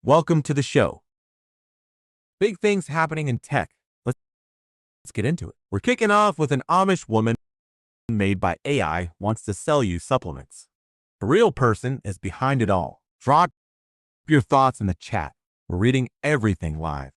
Welcome to the show. Big things happening in tech. Let's get into it. We're kicking off with an Amish woman made by AI wants to sell you supplements. A real person is behind it all. Drop your thoughts in the chat. We're reading everything live.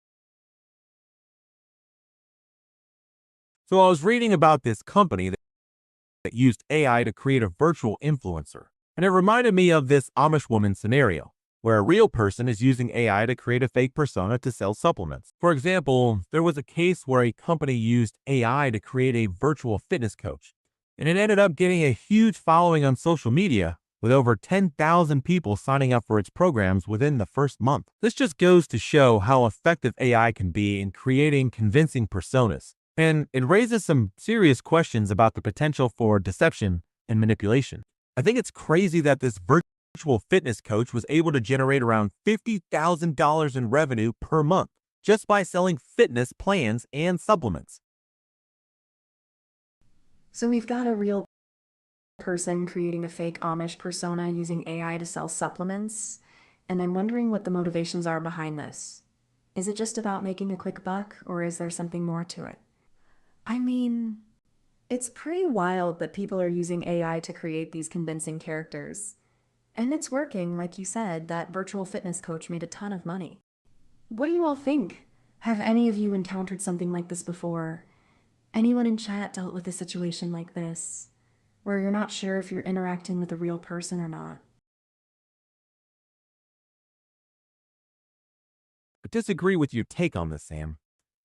So I was reading about this company that used AI to create a virtual influencer, and it reminded me of this Amish woman scenario, where a real person is using AI to create a fake persona to sell supplements. For example, there was a case where a company used AI to create a virtual fitness coach, and it ended up getting a huge following on social media, with over 10,000 people signing up for its programs within the first month. This just goes to show how effective AI can be in creating convincing personas, and it raises some serious questions about the potential for deception and manipulation. I think it's crazy that this virtual fitness coach was able to generate around $50,000 in revenue per month just by selling fitness plans and supplements. So we've got a real person creating a fake Amish persona using AI to sell supplements, and I'm wondering what the motivations are behind this. Is it just about making a quick buck, or is there something more to it? I mean, it's pretty wild that people are using AI to create these convincing characters. And it's working, like you said, that virtual fitness coach made a ton of money. What do you all think? Have any of you encountered something like this before? Anyone in chat dealt with a situation like this, where you're not sure if you're interacting with a real person or not? I disagree with your take on this, Sam.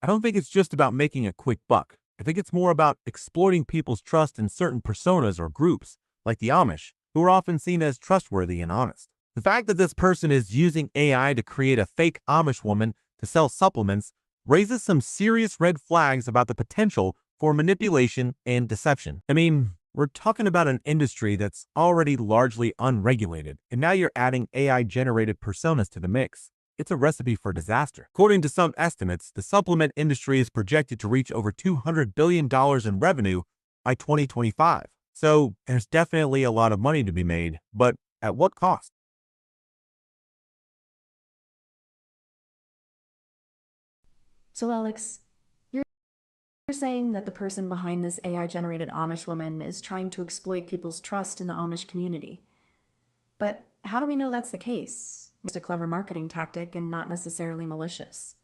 I don't think it's just about making a quick buck. I think it's more about exploiting people's trust in certain personas or groups, like the Amish, who are often seen as trustworthy and honest. The fact that this person is using AI to create a fake Amish woman to sell supplements raises some serious red flags about the potential for manipulation and deception. I mean, we're talking about an industry that's already largely unregulated, and now you're adding AI-generated personas to the mix. It's a recipe for disaster. According to some estimates, the supplement industry is projected to reach over $200 billion in revenue by 2025. So there's definitely a lot of money to be made, but at what cost? So, Alex, you're saying that the person behind this AI-generated Amish woman is trying to exploit people's trust in the Amish community. But how do we know that's the case? It's a clever marketing tactic and not necessarily malicious.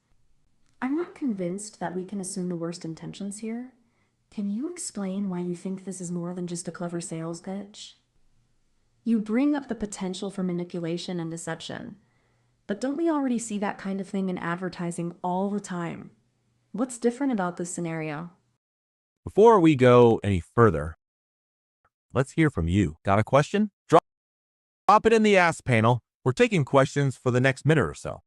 I'm not convinced that we can assume the worst intentions here. Can you explain why you think this is more than just a clever sales pitch? You bring up the potential for manipulation and deception, but don't we already see that kind of thing in advertising all the time? What's different about this scenario? Before we go any further, let's hear from you. Got a question? Drop it in the Ask panel. We're taking questions for the next minute or so.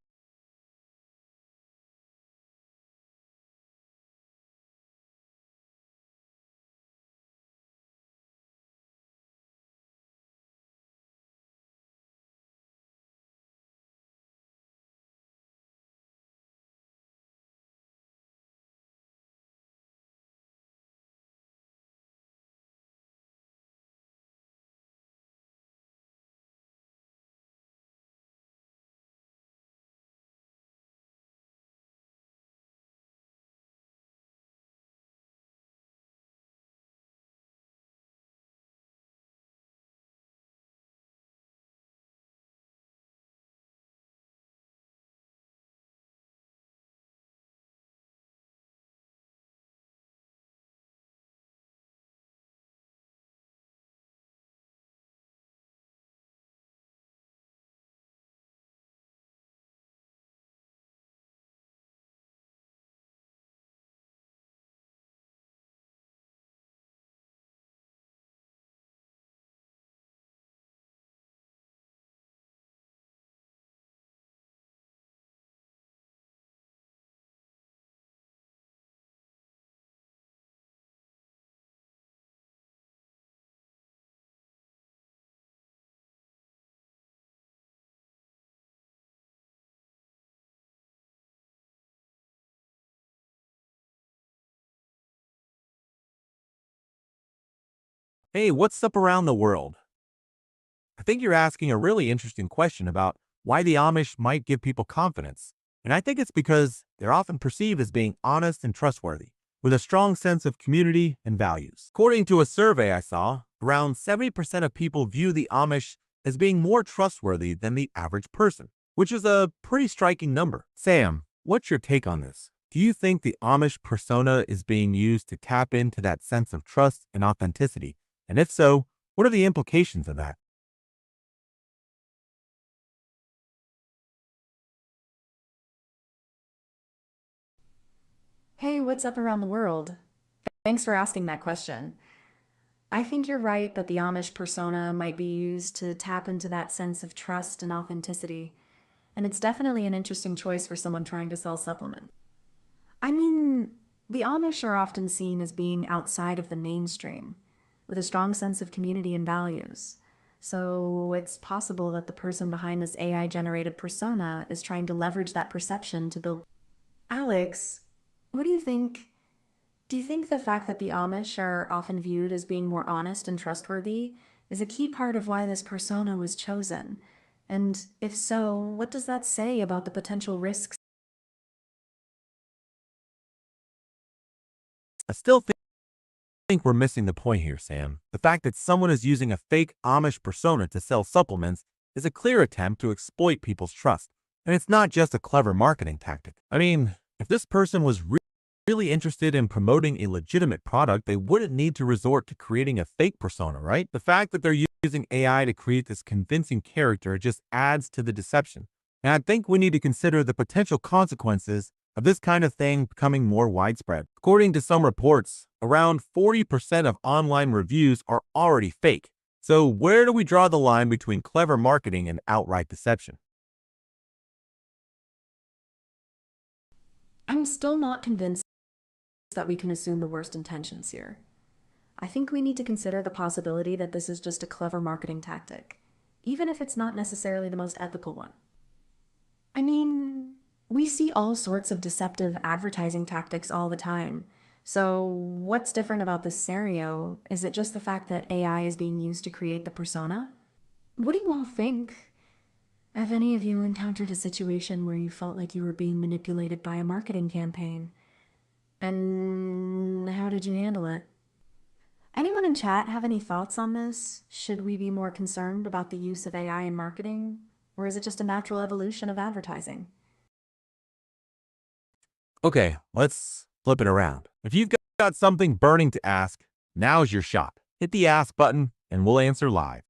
Hey, what's up around the world? I think you're asking a really interesting question about why the Amish might give people confidence. And I think it's because they're often perceived as being honest and trustworthy, with a strong sense of community and values. According to a survey I saw, around 70% of people view the Amish as being more trustworthy than the average person, which is a pretty striking number. Sam, what's your take on this? Do you think the Amish persona is being used to tap into that sense of trust and authenticity? And if so, what are the implications of that? Hey, what's up around the world? Thanks for asking that question. I think you're right that the Amish persona might be used to tap into that sense of trust and authenticity, and it's definitely an interesting choice for someone trying to sell supplements. I mean, the Amish are often seen as being outside of the mainstream, with a strong sense of community and values. So it's possible that the person behind this AI generated persona is trying to leverage that perception to build. Alex, what do you think? Do you think the fact that the Amish are often viewed as being more honest and trustworthy is a key part of why this persona was chosen? And if so, what does that say about the potential risks? I still think we're missing the point here, Sam. The fact that someone is using a fake Amish persona to sell supplements is a clear attempt to exploit people's trust. And it's not just a clever marketing tactic. I mean, if this person was really interested in promoting a legitimate product, they wouldn't need to resort to creating a fake persona, right? The fact that they're using AI to create this convincing character just adds to the deception. And I think we need to consider the potential consequences of this kind of thing becoming more widespread. According to some reports, around 40% of online reviews are already fake. So where do we draw the line between clever marketing and outright deception? I'm still not convinced that we can assume the worst intentions here. I think we need to consider the possibility that this is just a clever marketing tactic, even if it's not necessarily the most ethical one. I mean, we see all sorts of deceptive advertising tactics all the time. So, what's different about this scenario? Is it just the fact that AI is being used to create the persona? What do you all think? Have any of you encountered a situation where you felt like you were being manipulated by a marketing campaign? And how did you handle it? Anyone in chat have any thoughts on this? Should we be more concerned about the use of AI in marketing? Or is it just a natural evolution of advertising? Okay, let's flip it around. If you've got something burning to ask, now's your shot. Hit the ask button and we'll answer live.